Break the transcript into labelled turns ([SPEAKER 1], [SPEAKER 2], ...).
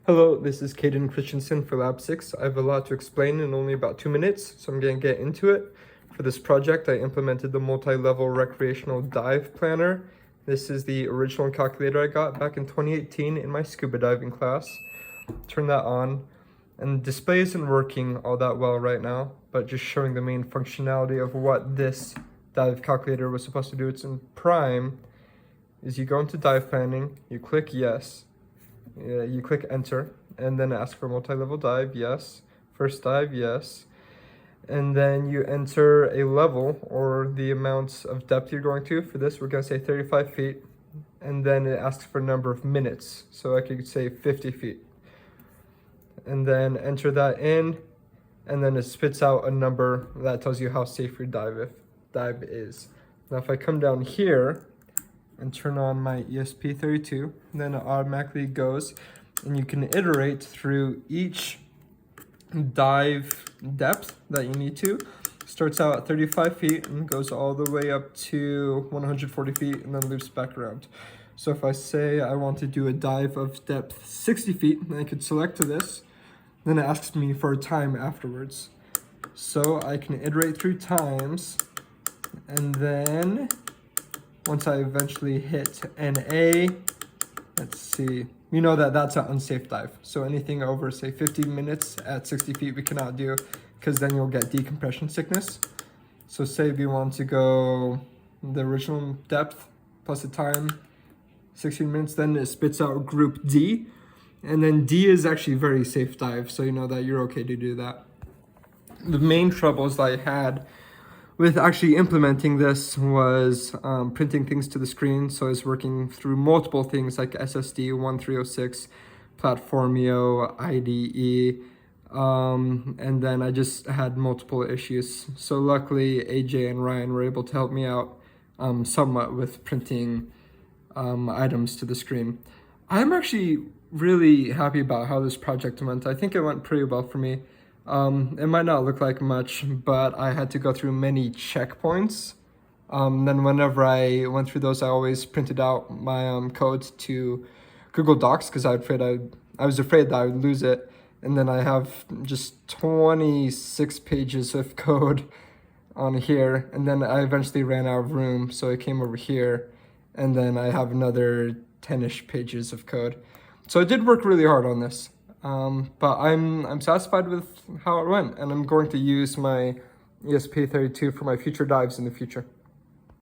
[SPEAKER 1] Hello, this is Caden Christensen for Lab 6. I have a lot to explain in only about 2 minutes, so I'm going to get into it. For this project, I implemented the multi-level recreational dive planner. This is the original calculator I got back in 2018 in my scuba diving class. Turn that on, and the display isn't working all that well right now, but just showing the main functionality of what this dive calculator was supposed to do. It's in Prime. Is you go into dive planning, you click yes. You click enter and then ask for multi-level dive, yes. First dive, yes. And then you enter a level or the amount of depth you're going to. For this, we're going to say 35 feet. And then it asks for a number of minutes. So I could say 50 feet. And then enter that in. And then it spits out a number that tells you how safe your dive is. Now, if I come down here and turn on my ESP32, then it automatically goes, and you can iterate through each dive depth that you need to. Starts out at 35 feet and goes all the way up to 140 feet and then loops back around. So if I say I want to do a dive of depth 60 feet, then I could select to this, then it asks me for a time afterwards. So I can iterate through times, and then once I eventually hit NA, let's see, we know that that's an unsafe dive. So anything over, say, 50 minutes at 60 feet, we cannot do, because then you'll get decompression sickness. So say we want to go the original depth plus the time, 16 minutes, then it spits out group D. And then D is actually a very safe dive, so you know that you're okay to do that. The main troubles I had with actually implementing this was printing things to the screen. So I was working through multiple things like SSD 1306, Platformio, IDE, and then I just had multiple issues. So luckily AJ and Ryan were able to help me out somewhat with printing items to the screen. I'm actually really happy about how this project went. I think it went pretty well for me. It might not look like much, but I had to go through many checkpoints. Then whenever I went through those, I always printed out my code to Google Docs because I was afraid that I would lose it. And then I have just 26 pages of code on here. And then I eventually ran out of room, so I came over here. And then I have another 10-ish pages of code. So I did work really hard on this. But I'm satisfied with how it went, and I'm going to use my ESP32 for my future dives in the future.